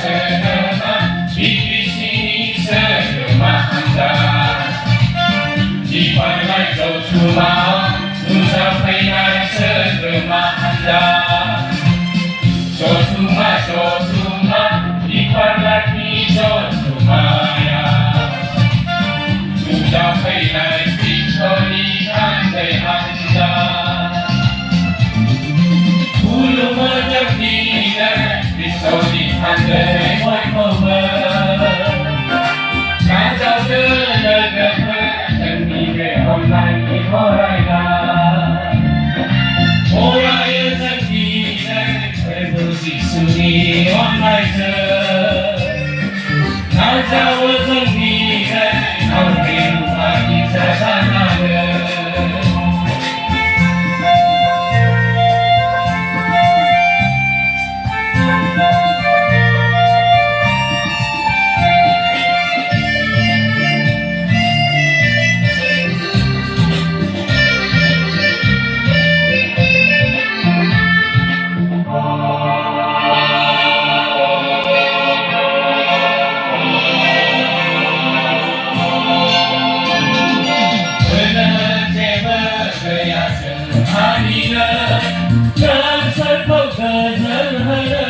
senang di sini serumah Anda. Di pandai kau cuma mencapai naik serumah Anda. Cuma di pandai hijau cuma ya. Mencapai naik hijau di andai Anda. Bulu menjadi pisau di handai moy-moy. Kacau dekat dan nilai online di Horaida. Horaya zakidai revolusi suni online. Kacau zakidai awal lagi sana. Dan serpau kezerhana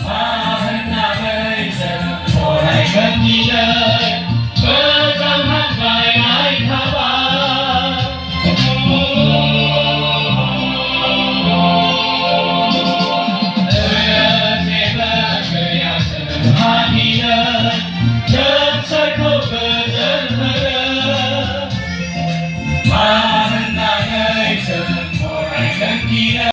Mahan nabai sekorai kendilai Bersam hambai naik kabar Seba kaya sederhana Dan serpau kezerhana Mahan nabai sekorai kendilai